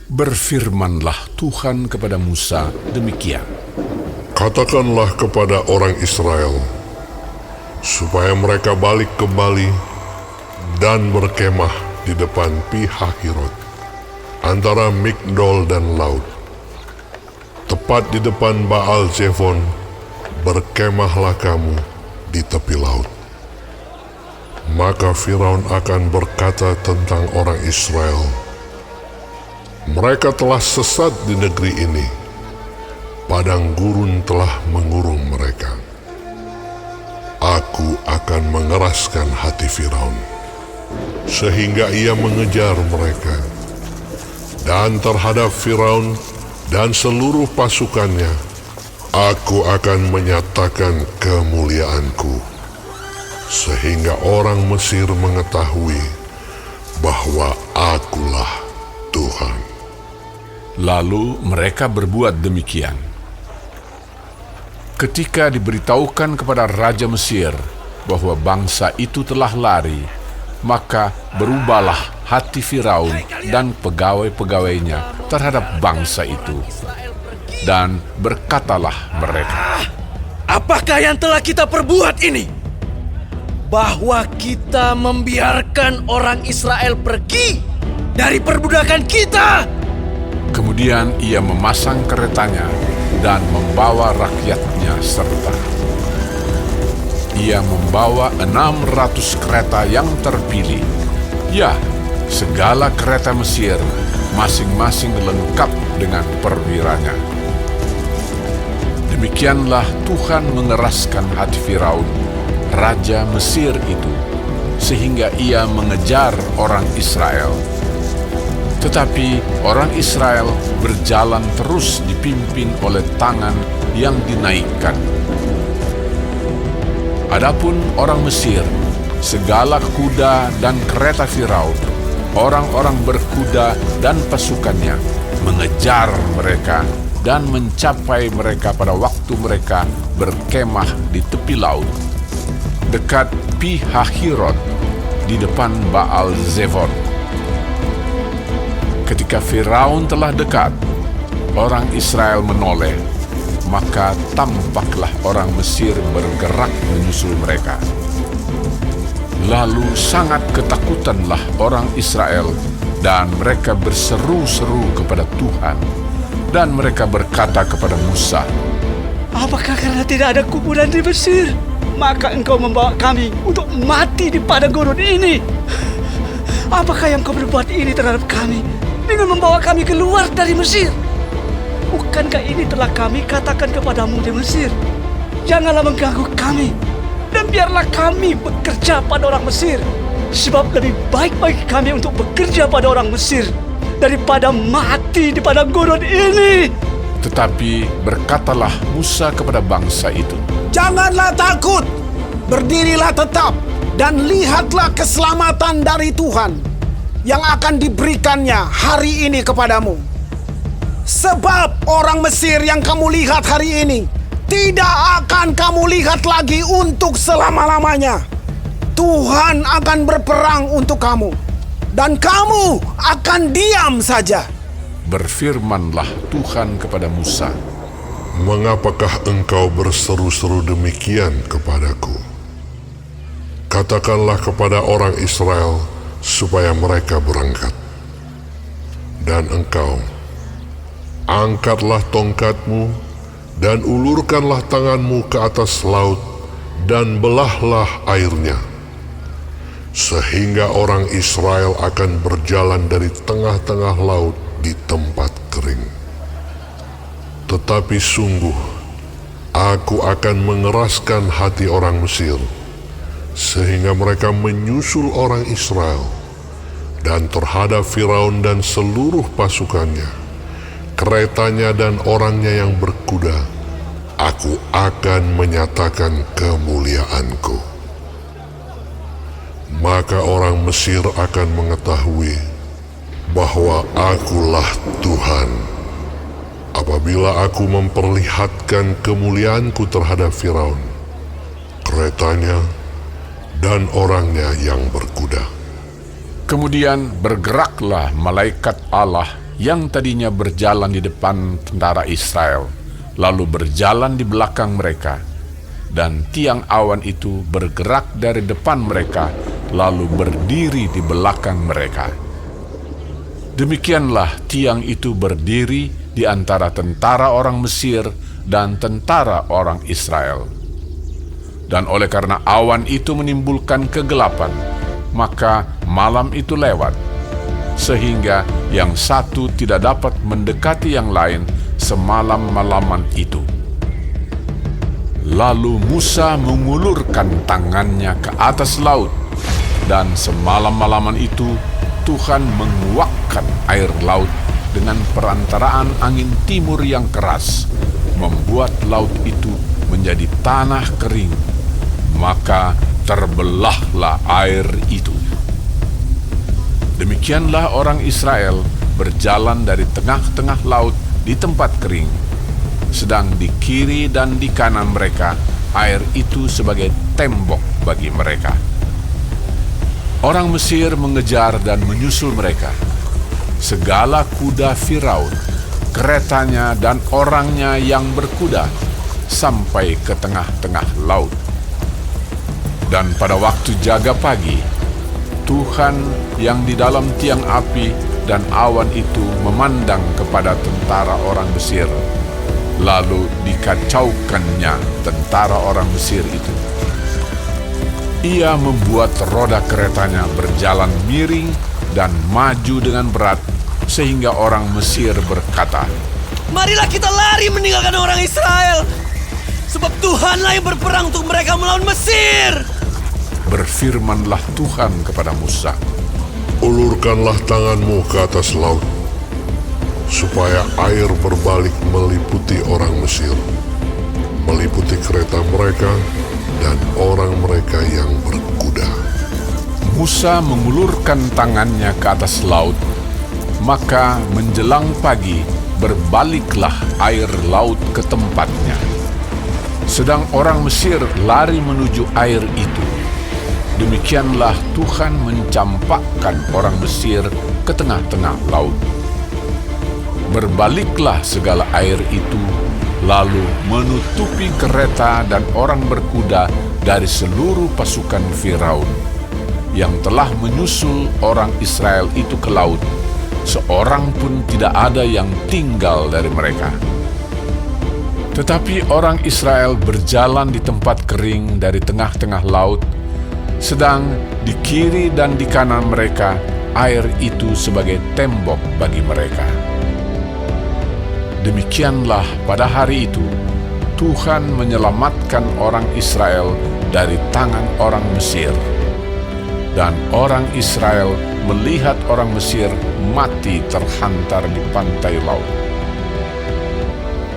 Berfirmanlah Tuhan kepada Musa demikian. Katakanlah kepada orang Israel, supaya mereka balik kembali dan berkemah di depan Pi-hahirot, antara Migdol dan laut. Tepat di depan Baal Zefon, berkemahlah kamu di tepi laut. Maka Firaun akan berkata tentang orang Israel, mereka telah sesat di negeri ini, padang gurun telah mengurung mereka. Aku akan mengeraskan hati Firaun, sehingga ia mengejar mereka. Dan terhadap Firaun dan seluruh pasukannya, aku akan menyatakan kemuliaanku, sehingga orang Mesir mengetahui bahwa akulah Tuhan. Lalu mereka berbuat demikian. Ketika diberitahukan kepada Raja Mesir bahwa bangsa itu telah lari, maka berubahlah hati Firaun dan pegawai-pegawainya terhadap bangsa itu. Dan berkatalah mereka, apakah yang telah kita perbuat ini? Bahwa kita membiarkan orang Israel pergi dari perbudakan kita. Kemudian ia memasang keretanya dan membawa rakyatnya serta. Ia membawa 600 kereta yang terpilih. Ya, segala kereta Mesir, masing-masing lengkap dengan perwiranya. Demikianlah Tuhan mengeraskan hati Firaun, Raja Mesir itu, sehingga ia mengejar orang Israel. Tetapi orang Israel berjalan terus dipimpin oleh tangan yang dinaikkan. Adapun orang Mesir, segala kuda dan kereta Firaun, orang-orang berkuda dan pasukannya, mengejar mereka dan mencapai mereka pada waktu mereka berkemah di tepi laut, dekat Pi-hahirot, di depan Baal Zefon. Ketika Firaun telah dekat, orang Israel menoleh, maka tampaklah orang Mesir bergerak menyusul mereka. Lalu sangat ketakutanlah orang Israel, dan mereka berseru-seru kepada Tuhan, dan mereka berkata kepada Musa, apakah karena tidak ada kuburan di Mesir, maka engkau membawa kami untuk mati di padang gurun ini? Apakah yang kau berbuat ini terhadap kami dengan membawa kami keluar dari Mesir? Bukankah ini telah kami katakan kepadamu di Mesir? Janganlah mengganggu kami, dan biarlah kami bekerja pada orang Mesir, sebab lebih baik bagi kami untuk bekerja pada orang Mesir daripada mati di padang gurun ini. Tetapi berkatalah Musa kepada bangsa itu, janganlah takut, berdirilah tetap, dan lihatlah keselamatan dari Tuhan yang akan diberikannya hari ini kepadamu. Sebab orang Mesir yang kamu lihat hari ini tidak akan kamu lihat lagi untuk selama-lamanya. Tuhan akan berperang untuk kamu, dan kamu akan diam saja. Berfirmanlah Tuhan kepada Musa, mengapakah engkau berseru-seru demikian kepadaku? Katakanlah kepada orang Israel supaya mereka berangkat. Dan engkau, angkatlah tongkatmu dan ulurkanlah tanganmu ke atas laut dan belahlah airnya, sehingga orang Israel akan berjalan dari tengah-tengah laut di tempat kering. Tetapi sungguh, aku akan mengeraskan hati orang Mesir, sehingga mereka menyusul orang Israel, dan terhadap Firaun dan seluruh pasukannya, keretanya dan orangnya yang berkuda, aku akan menyatakan kemuliaanku. Maka orang Mesir akan mengetahui bahwa akulah Tuhan, apabila aku memperlihatkan kemuliaanku terhadap Firaun, keretanya, dan orangnya yang berkuda. Kemudian bergeraklah malaikat Allah yang tadinya berjalan di depan tentara Israel, lalu berjalan di belakang mereka, dan tiang awan itu bergerak dari depan mereka, lalu berdiri di belakang mereka. Demikianlah tiang itu berdiri di antara tentara orang Mesir dan tentara orang Israel. Dan oleh karena awan itu menimbulkan kegelapan, maka malam itu lewat, sehingga yang satu tidak dapat mendekati yang lain semalam-malaman itu. Lalu Musa mengulurkan tangannya ke atas laut, dan semalam-malaman itu Tuhan menguakkan air laut dengan perantaraan angin timur yang keras, membuat laut itu menjadi tanah kering, maka terbelahlah air itu. Demikianlah orang Israel berjalan dari tengah-tengah laut di tempat kering, sedang di kiri dan di kanan mereka air itu sebagai tembok bagi mereka. Orang Mesir mengejar dan menyusul mereka. Segala kuda Firaun, keretanya dan orangnya yang berkuda, sampai ke tengah-tengah laut. Dan pada waktu jaga pagi, Tuhan yang di dalam tiang api dan awan itu memandang kepada tentara orang Mesir, lalu dikacaukannya tentara orang Mesir itu. Ia membuat roda keretanya berjalan miring dan maju dengan berat, sehingga orang Mesir berkata, "Marilah kita lari meninggalkan orang Israel, sebab Tuhanlah yang berperang untuk mereka melawan Mesir." Berfirmanlah Tuhan kepada Musa, Ulurkanlah tanganmu ke atas laut, supaya air berbalik meliputi orang Mesir, meliputi kereta mereka dan orang mereka yang berkuda. Musa mengulurkan tangannya ke atas laut, maka menjelang pagi berbaliklah air laut ke tempatnya. Sedang orang Mesir lari menuju air itu. Demikianlah Tuhan mencampakkan orang Mesir ke tengah-tengah laut. Berbaliklah segala air itu, lalu menutupi kereta dan orang berkuda dari seluruh pasukan Firaun, yang telah menyusul orang Israel itu ke laut. Seorang pun tidak ada yang tinggal dari mereka. Tetapi orang Israel berjalan di tempat kering dari tengah-tengah laut, sedang di kiri dan di kanan mereka air itu sebagai tembok bagi mereka. Demikianlah pada hari itu Tuhan menyelamatkan orang Israel dari tangan orang Mesir. Dan orang Israel melihat orang Mesir mati terhantar di pantai laut.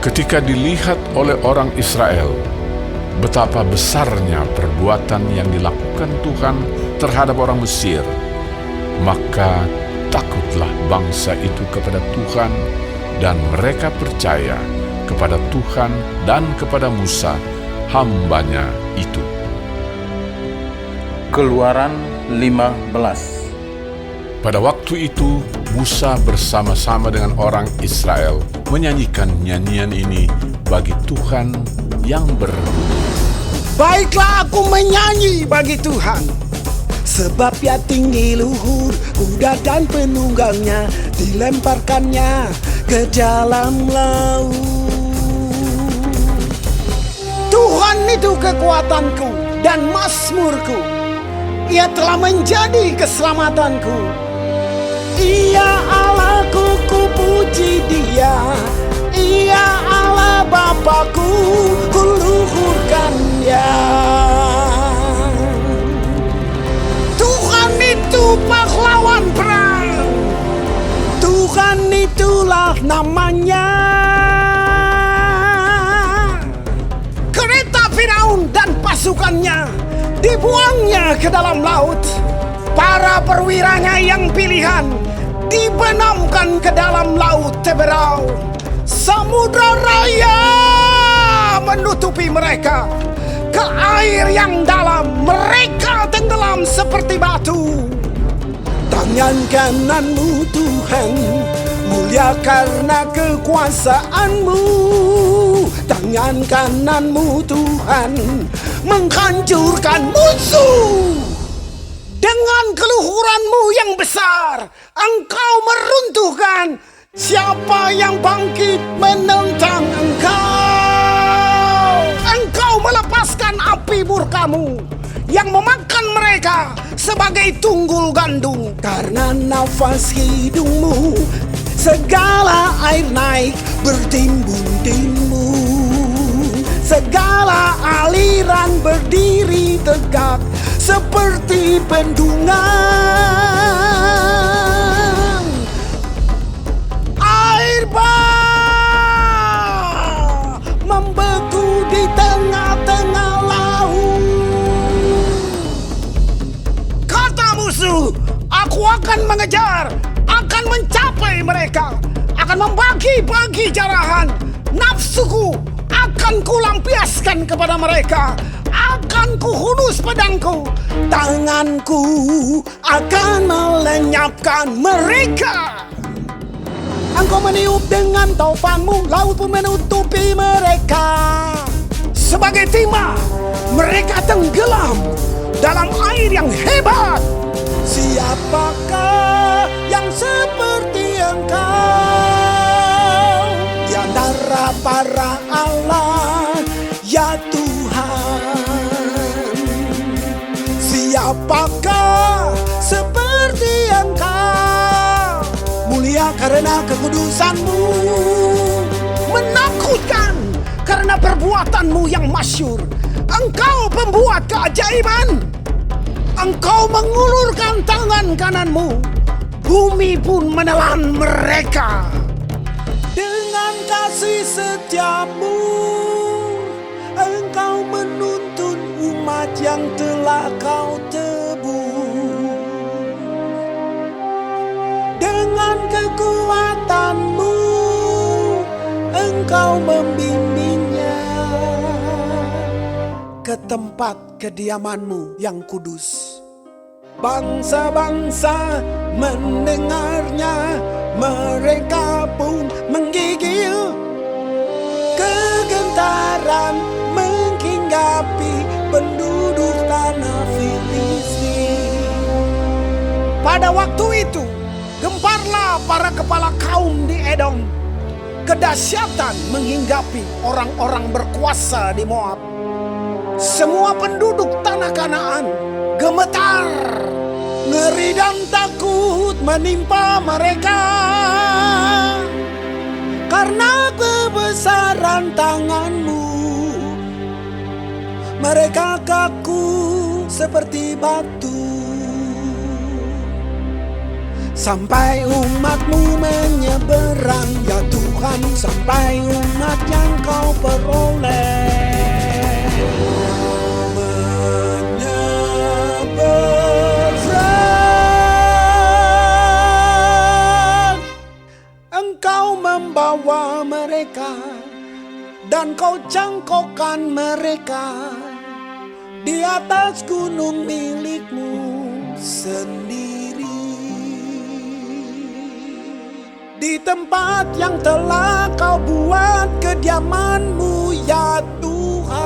Ketika dilihat oleh orang Israel betapa besarnya perbuatan yang dilakukan Tuhan terhadap orang Mesir, maka takutlah bangsa itu kepada Tuhan, dan mereka percaya kepada Tuhan dan kepada Musa, hambanya itu. Keluaran 15. Pada waktu itu, Musa bersama-sama dengan orang Israel menyanyikan nyanyian ini bagi Tuhan yang berbunyi, Baiklah aku menyanyi bagi Tuhan, sebab ia tinggi luhur, kuda dan penunggangnya dilemparkannya ke dalam laut. Tuhan itu kekuatanku dan mazmurku, ia telah menjadi keselamatanku. Ia Allahku, ku puji Dia. Ia Allah Bapakku, ku luhurkan Dia. Tuhan itu pahlawan perang, Tuhan itulah namanya. Kereta Firaun dan pasukannya dibuangnya ke dalam laut. Para perwiranya yang pilihan dibenamkan ke dalam laut Teberau. Samudra raya menutupi mereka. Ke air yang dalam mereka tenggelam seperti batu. Tangan kananmu Tuhan Mulia karena kekuasaan-Mu, tangan kanan-Mu Tuhan menghancurkan musuh. Dengan keluhuran-Mu yang besar, Engkau meruntuhkan siapa yang bangkit menentang Engkau. Engkau melepaskan api murka-Mu yang memakan mereka sebagai tunggul gandum. Karena nafas hidung-Mu, segala air naik bertimbun-timbun. Segala aliran berdiri tegak seperti bendungan. Air bah membeku di tengah-tengah laut. Kata musuh, aku akan mengejar, akan mencapai mereka, akan membagi-bagi jarahan. Nafsuku akan kulampiaskan kepada mereka, akan kuhunus pedangku, tanganku akan melenyapkan mereka. Engkau meniup dengan taufanmu, laut pun menutupi mereka. Sebagai timah, mereka tenggelam dalam air yang hebat. Siapakah yang seperti Engkau di antara para Allah, ya Tuhan? Siapakah seperti Engkau? Mulia karena kekudusan-Mu, menakutkan karena perbuatan-Mu yang masyhur. Engkau pembuat keajaiban. Engkau mengulurkan tangan kanan-Mu, bumi pun menelan mereka. Dengan kasih setia-Mu, Engkau menuntun umat yang telah Kau tebus. Dengan kekuatan-Mu, Engkau membimbingnya ke tempat kediaman-Mu yang kudus. Bangsa-bangsa mendengarnya, mereka pun menggigil. Kegentaran menghinggapi penduduk tanah Filistin. Pada waktu itu, gemparlah para kepala kaum di Edom. Kedahsyatan menghinggapi orang-orang berkuasa di Moab. Semua penduduk tanah Kanaan gemetar. Ngeri dan takut menimpa mereka karena kebesaran tangan-Mu. Mereka kaku seperti batu. Sampai umat-Mu menyeberang, ya Tuhan, sampai umat yang Kau peroleh. Engkau membawa mereka dan Kau cangkokkan mereka di atas gunung milik-Mu sendiri, di tempat yang telah Kau buat kediaman-Mu, ya Tuhan,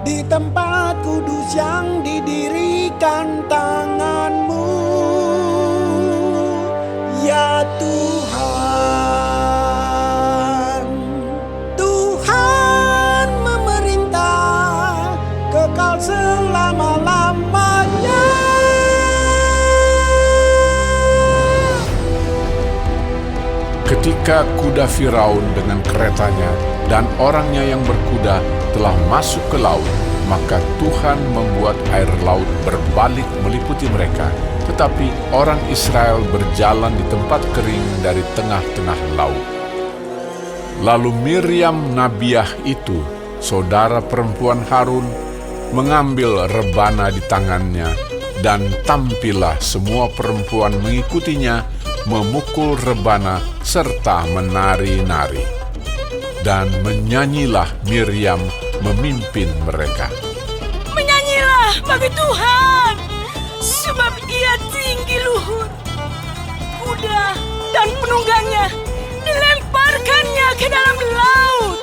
di tempat kudus yang didirikan tangan-Mu, ya Tuhan. Tuhan memerintah kekal selama-lamanya. Ketika kuda Firaun dengan keretanya dan orangnya yang berkuda telah masuk ke laut, maka Tuhan membuat air laut berbalik meliputi mereka. Tetapi orang Israel berjalan di tempat kering dari tengah-tengah laut. Lalu Miriam Nabiah itu, saudara perempuan Harun, mengambil rebana di tangannya, dan tampillah semua perempuan mengikutinya, memukul rebana serta menari-nari. Dan menyanyilah Miriam memimpin mereka. Menyanyilah bagi Tuhan, sebab Ia tinggi luhur. tunggangnya, dilemparkannya ke dalam laut.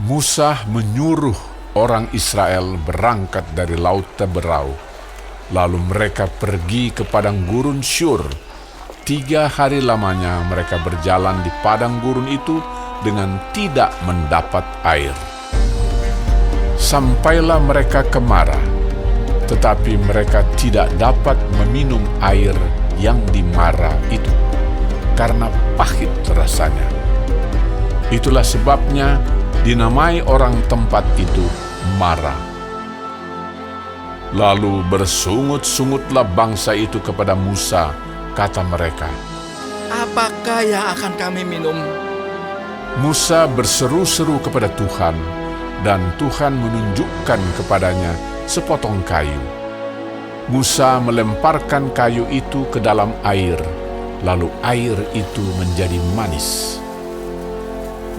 Musa menyuruh orang Israel berangkat dari Laut Teberau. Lalu mereka pergi ke padang gurun Syur. 3 hari lamanya mereka berjalan di padang gurun itu dengan tidak mendapat air. Sampailah mereka ke Mara, tetapi mereka tidak dapat meminum air yang di Mara itu, karena pahit rasanya. Itulah sebabnya dinamai orang tempat itu Mara. Lalu bersungut-sungutlah bangsa itu kepada Musa, kata mereka, Apakah yang akan kami minum? Musa berseru-seru kepada Tuhan, dan Tuhan menunjukkan kepadanya sepotong kayu. Musa melemparkan kayu itu ke dalam air, lalu air itu menjadi manis.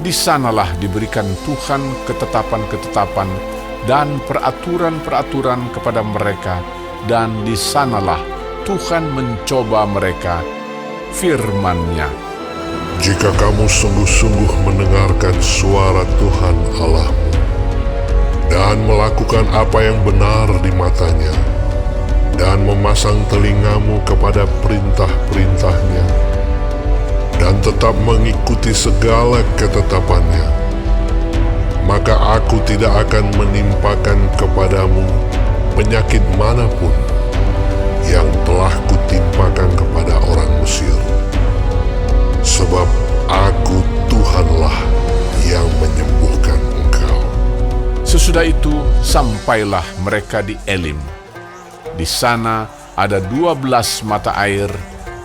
Di sanalah diberikan Tuhan ketetapan-ketetapan dan peraturan-peraturan kepada mereka, dan di sanalah Tuhan mencoba mereka, firman-Nya. Jika kamu sungguh-sungguh mendengarkan suara Tuhan Allahmu dan melakukan apa yang benar di matanya dan memasang telingamu kepada perintah-perintahnya dan tetap mengikuti segala ketetapannya, maka aku tidak akan menimpakan kepadamu penyakit manapun yang telah kutimpakan kepada orang Mesir. Sebab aku Tuhanlah yang menyembuhkan engkau. Sesudah itu sampailah mereka di Elim. Di sana ada 12 mata air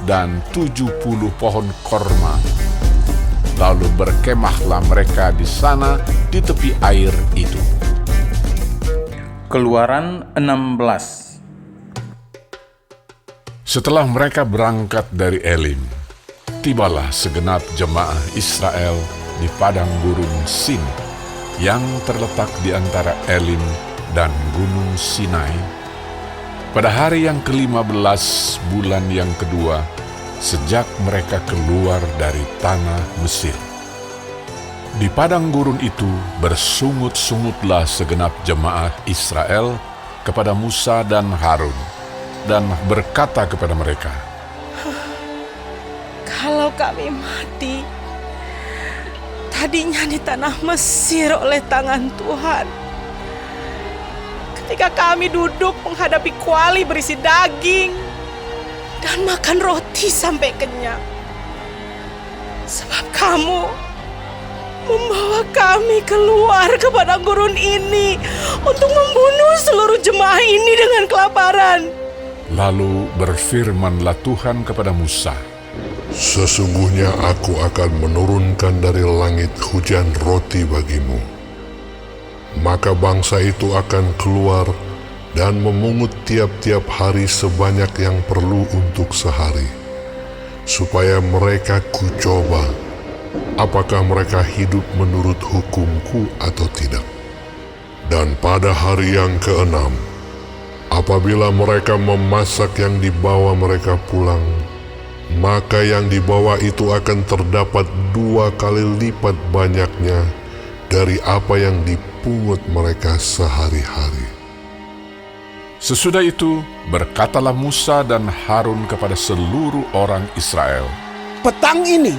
dan 70 pohon korma. Lalu berkemahlah mereka di sana di tepi air itu. Keluaran 16. Setelah mereka berangkat dari Elim, tibalah segenap jemaah Israel di padang gurun Sin yang terletak di antara Elim dan Gunung Sinai pada hari yang ke-15 bulan yang kedua sejak mereka keluar dari tanah Mesir. Di padang gurun itu bersungut-sungutlah segenap jemaah Israel kepada Musa dan Harun, dan berkata kepada mereka, Kalau kami mati, tadinya di tanah Mesir oleh tangan Tuhan. Ketika kami duduk menghadapi kuali berisi daging dan makan roti sampai kenyang. Sebab kamu membawa kami keluar ke padang gurun ini untuk membunuh seluruh jemaah ini dengan kelaparan. Lalu berfirmanlah Tuhan kepada Musa, Sesungguhnya aku akan menurunkan dari langit hujan roti bagimu. Maka bangsa itu akan keluar dan memungut tiap-tiap hari sebanyak yang perlu untuk sehari, supaya mereka kucoba apakah mereka hidup menurut hukumku atau tidak. Dan pada hari yang ke-6, apabila mereka memasak yang dibawa mereka pulang, maka yang dibawa itu akan terdapat 2 kali lipat banyaknya dari apa yang dipungut mereka sehari-hari. Sesudah itu berkatalah Musa dan Harun kepada seluruh orang Israel, Petang ini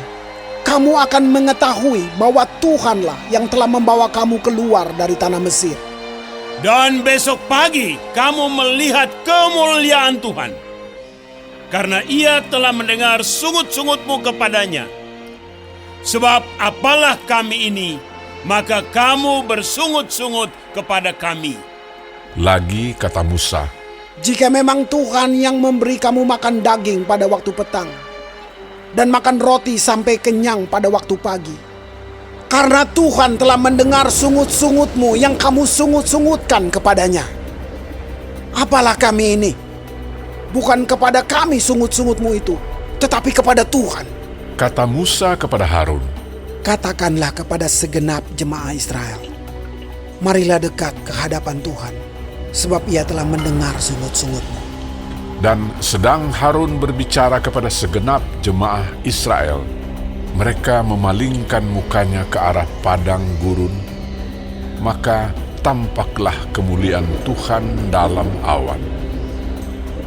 kamu akan mengetahui bahwa Tuhanlah yang telah membawa kamu keluar dari tanah Mesir. Dan besok pagi kamu melihat kemuliaan Tuhan, karena Ia telah mendengar sungut-sungutmu kepadanya. Sebab apalah kami ini, maka kamu bersungut-sungut kepada kami. lagi kata Musa, Jika memang Tuhan yang memberi kamu makan daging pada waktu petang dan makan roti sampai kenyang pada waktu pagi, karena Tuhan telah mendengar sungut-sungutmu yang kamu sungut-sungutkan kepadanya. Apalah kami ini? Bukan kepada kami sungut-sungutmu itu, tetapi kepada Tuhan. kata Musa kepada Harun, Katakanlah kepada segenap jemaah Israel, marilah dekat ke hadapan Tuhan, sebab Ia telah mendengar sungut-sungutmu. Dan sedang Harun berbicara kepada segenap jemaah Israel, mereka memalingkan mukanya ke arah padang gurun, maka tampaklah kemuliaan Tuhan dalam awan.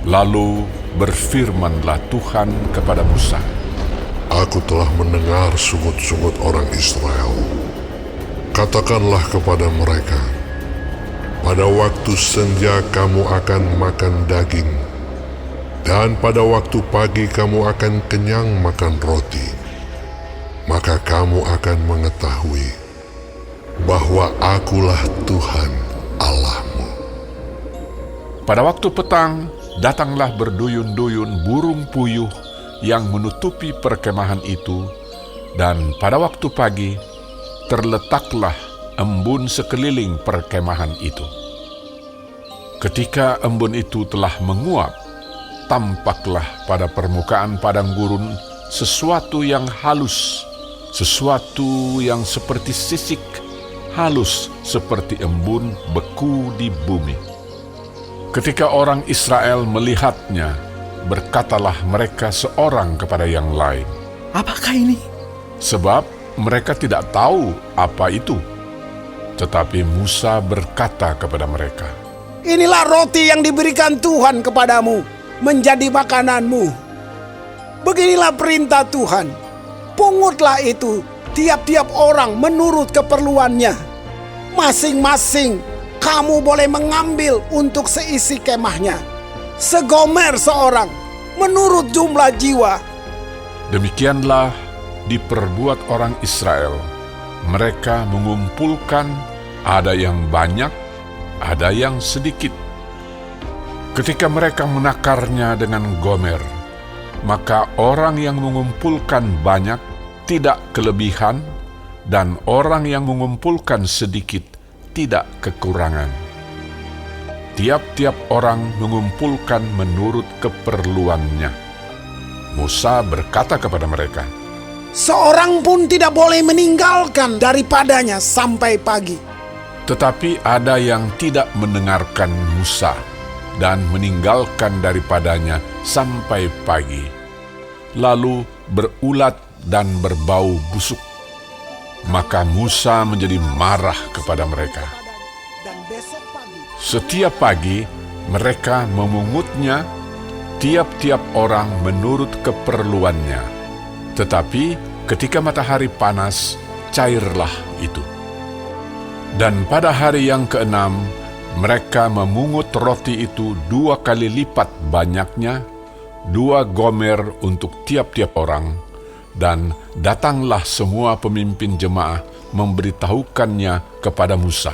Lalu berfirmanlah Tuhan kepada Musa, Aku telah mendengar sungut-sungut orang Israel. Katakanlah kepada mereka, pada waktu senja kamu akan makan daging, dan pada waktu pagi kamu akan kenyang makan roti. Maka kamu akan mengetahui bahwa Akulah Tuhan Allahmu. Pada waktu petang, datanglah berduyun-duyun burung puyuh yang menutupi perkemahan itu, dan pada waktu pagi, terletaklah embun sekeliling perkemahan itu. Ketika embun itu telah menguap, tampaklah pada permukaan padang gurun sesuatu yang halus, sesuatu yang seperti sisik, halus seperti embun beku di bumi. Ketika orang Israel melihatnya, berkatalah mereka seorang kepada yang lain, Apakah ini? sebab mereka tidak tahu apa itu. Tetapi Musa berkata kepada mereka, Inilah roti yang diberikan Tuhan kepadamu menjadi makananmu. Beginilah perintah Tuhan, pungutlah itu tiap-tiap orang menurut keperluannya. Masing-masing kamu boleh mengambil untuk seisi kemahnya, segomer seorang menurut jumlah jiwa. Demikianlah diperbuat orang Israel. Mereka mengumpulkan, ada yang banyak, ada yang sedikit. Ketika mereka menakarnya dengan gomer, maka orang yang mengumpulkan banyak tidak kelebihan, dan orang yang mengumpulkan sedikit tidak kekurangan. Tiap-tiap orang mengumpulkan menurut keperluannya. Musa berkata kepada mereka, Seorang pun tidak boleh meninggalkan daripadanya sampai pagi. Tetapi ada yang tidak mendengarkan Musa dan meninggalkan daripadanya sampai pagi, lalu berulat dan berbau busuk. Maka Musa menjadi marah kepada mereka. Setiap pagi mereka memungutnya, tiap-tiap orang menurut keperluannya. Tetapi ketika matahari panas, cairlah itu. Dan pada hari yang keenam, mereka memungut roti itu 2 kali lipat banyaknya, 2 gomer untuk tiap-tiap orang. Dan datanglah semua pemimpin jemaah memberitahukannya kepada Musa.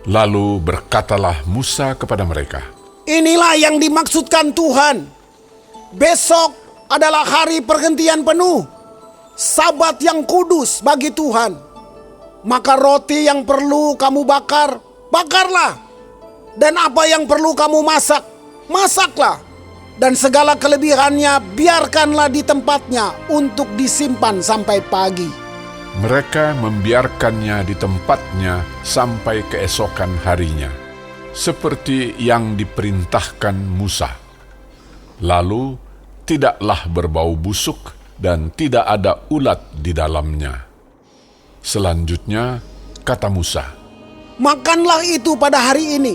Lalu berkatalah Musa kepada mereka, Inilah yang dimaksudkan Tuhan. Besok adalah hari pergantian penuh, Sabat yang kudus bagi Tuhan. Maka roti yang perlu kamu bakar, bakarlah. Dan apa yang perlu kamu masak, masaklah. Dan segala kelebihannya biarkanlah di tempatnya untuk disimpan sampai pagi. mereka membiarkannya di tempatnya sampai keesokan harinya, seperti yang diperintahkan Musa. Lalu tidaklah berbau busuk dan tidak ada ulat di dalamnya. Selanjutnya kata Musa, Makanlah itu pada hari ini,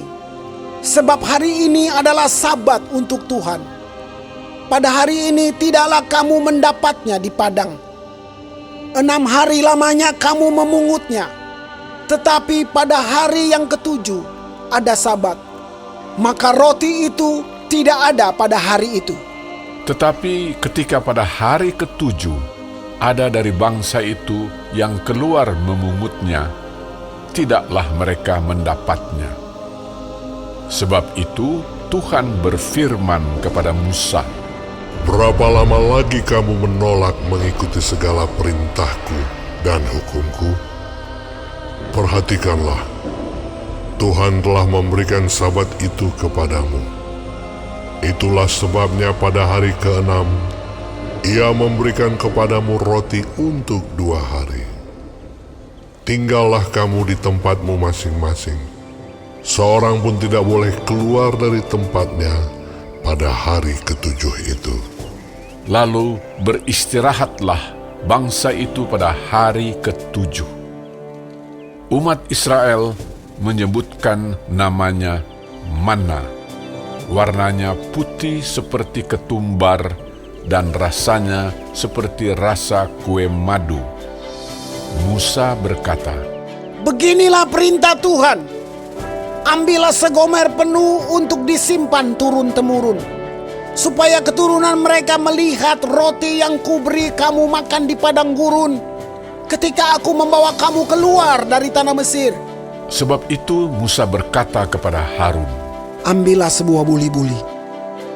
sebab hari ini adalah Sabat untuk Tuhan. Pada hari ini tidaklah kamu mendapatnya di padang. 6 hari lamanya kamu memungutnya, tetapi pada hari yang ke-7 ada Sabat. Maka roti itu tidak ada pada hari itu. tetapi ketika pada hari ke-7 ada dari bangsa itu yang keluar memungutnya, tidaklah mereka mendapatnya. Sebab itu Tuhan berfirman kepada Musa, Berapa lama lagi kamu menolak mengikuti segala perintahku dan hukumku? Perhatikanlah, Tuhan telah memberikan Sabat itu kepadamu. Itulah sebabnya pada hari ke-6, Ia memberikan kepadamu roti untuk 2 hari. Tinggallah kamu di tempatmu masing-masing. Seorang pun tidak boleh keluar dari tempatnya pada hari ketujuh itu. Lalu beristirahatlah bangsa itu pada hari ketujuh. Umat Israel menyebutkan namanya manna. Warnanya putih seperti ketumbar dan rasanya seperti rasa kue madu. Musa berkata, Beginilah perintah Tuhan. Ambillah segomer penuh untuk disimpan turun-temurun, supaya keturunan mereka melihat roti yang kuberi kamu makan di padang gurun ketika aku membawa kamu keluar dari tanah Mesir. Sebab itu Musa berkata kepada Harun, Ambillah sebuah buli-buli,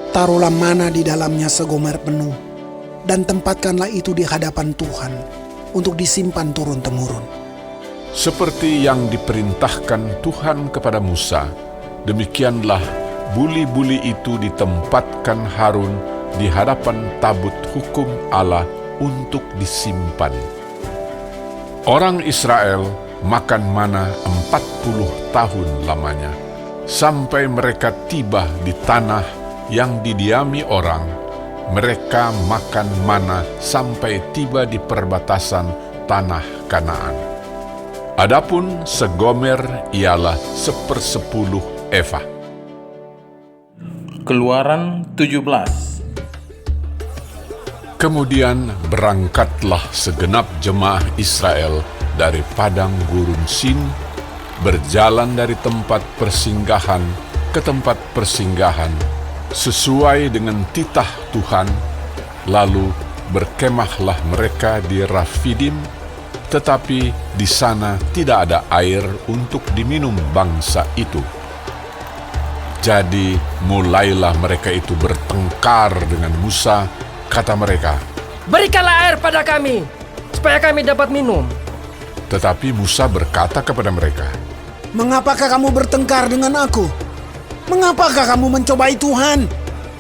taruhlah mana di dalamnya segomer penuh, dan tempatkanlah itu di hadapan Tuhan untuk disimpan turun-temurun. seperti yang diperintahkan Tuhan kepada Musa, demikianlah buli-buli itu ditempatkan Harun di hadapan tabut hukum Allah untuk disimpan. Orang Israel makan mana 40 tahun lamanya, sampai mereka tiba di tanah yang didiami orang. Mereka makan mana sampai tiba di perbatasan tanah Kanaan. Adapun segomer ialah 1/10 eva. Keluaran 17. Kemudian berangkatlah segenap jemaah Israel dari padang gurun Sin, berjalan dari tempat persinggahan ke tempat persinggahan, sesuai dengan titah Tuhan. Lalu berkemahlah mereka di Rafidim, tetapi di sana tidak ada air untuk diminum bangsa itu. Jadi mulailah mereka itu bertengkar dengan Musa. Kata mereka, Berikanlah air pada kami, supaya kami dapat minum. tetapi Musa berkata kepada mereka, Mengapakah kamu bertengkar dengan aku? Mengapakah kamu mencobai Tuhan?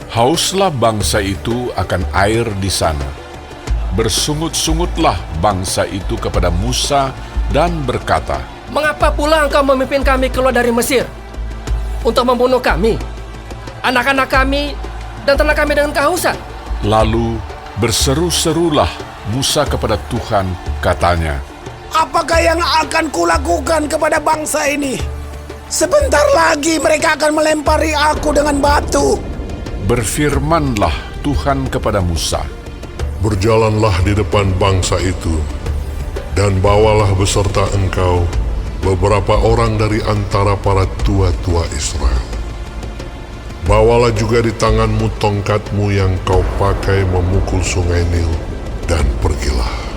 hauslah bangsa itu akan air di sana. Bersungut-sungutlah bangsa itu kepada Musa dan berkata, Mengapa pula engkau memimpin kami keluar dari Mesir untuk membunuh kami, anak-anak kami, dan ternak kami dengan kehausan? Lalu berseru-serulah Musa kepada Tuhan, katanya, Apakah yang akan kulakukan kepada bangsa ini? Sebentar lagi mereka akan melempari aku dengan batu. Berfirmanlah Tuhan kepada Musa, Berjalanlah di depan bangsa itu, dan bawalah beserta engkau beberapa orang dari antara para tua-tua Israel. Bawalah juga di tanganmu tongkatmu yang kau pakai memukul sungai Nil, dan pergilah.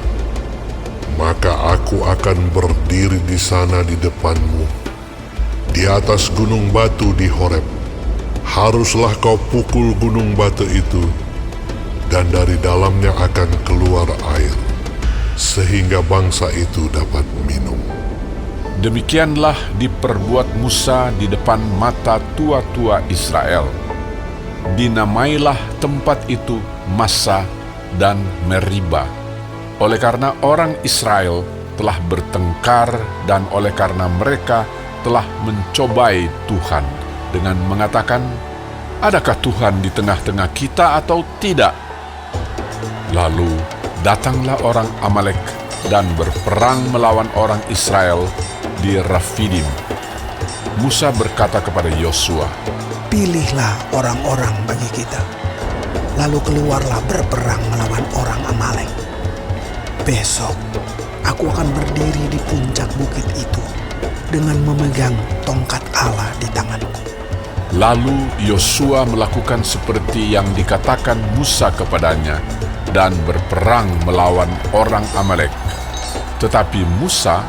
Maka aku akan berdiri di sana di depanmu, di atas gunung batu di Horeb. Haruslah kau pukul gunung batu itu, dan dari dalamnya akan keluar air, sehingga bangsa itu dapat minum. demikianlah diperbuat Musa di depan mata tua-tua Israel. Dinamailah tempat itu Massa dan Meriba, oleh karena orang Israel telah bertengkar dan oleh karena mereka telah mencobai Tuhan dengan mengatakan, Adakah Tuhan di tengah-tengah kita atau tidak? Lalu datanglah orang Amalek dan berperang melawan orang Israel di Rafidim. Musa berkata kepada Yosua, Pilihlah orang-orang bagi kita, lalu keluarlah berperang melawan orang Amalek. Besok aku akan berdiri di puncak bukit itu dengan memegang tongkat Allah di tanganku. Lalu Yosua melakukan seperti yang dikatakan Musa kepadanya dan berperang melawan orang Amalek. Tetapi Musa,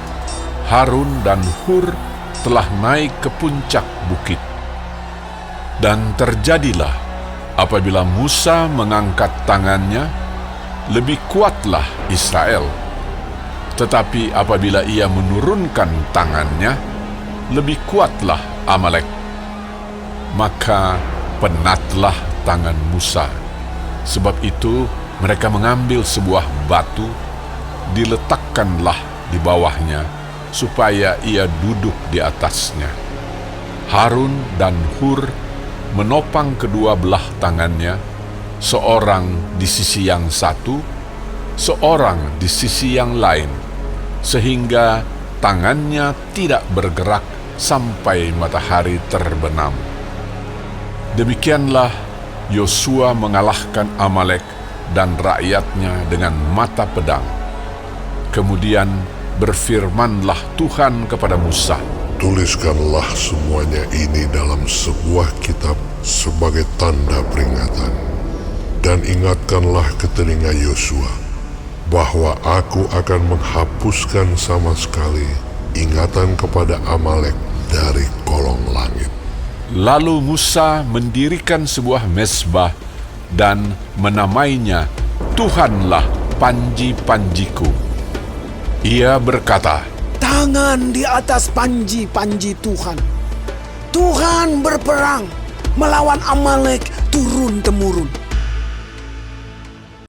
Harun dan Hur telah naik ke puncak bukit. Dan terjadilah apabila Musa mengangkat tangannya, lebih kuatlah Israel. Tetapi apabila ia menurunkan tangannya, lebih kuatlah Amalek. Maka penatlah tangan Musa. Sebab itu mereka mengambil sebuah batu, diletakkanlah di bawahnya, supaya ia duduk di atasnya. Harun dan Hur menopang kedua belah tangannya, seorang di sisi yang satu, seorang di sisi yang lain, sehingga tangannya tidak bergerak sampai matahari terbenam. Demikianlah Yosua mengalahkan Amalek dan rakyatnya dengan mata pedang. Kemudian berfirmanlah Tuhan kepada Musa, Tuliskanlah semuanya ini dalam sebuah kitab sebagai tanda peringatan. Dan ingatkanlah ke telinga Yosua bahwa aku akan menghapuskan sama sekali ingatan kepada Amalek dari kolong langit. Lalu Musa mendirikan sebuah mezbah dan menamainya Tuhanlah panji-panjiku. Ia berkata, Tangan di atas panji-panji Tuhan. Tuhan berperang melawan Amalek turun-temurun.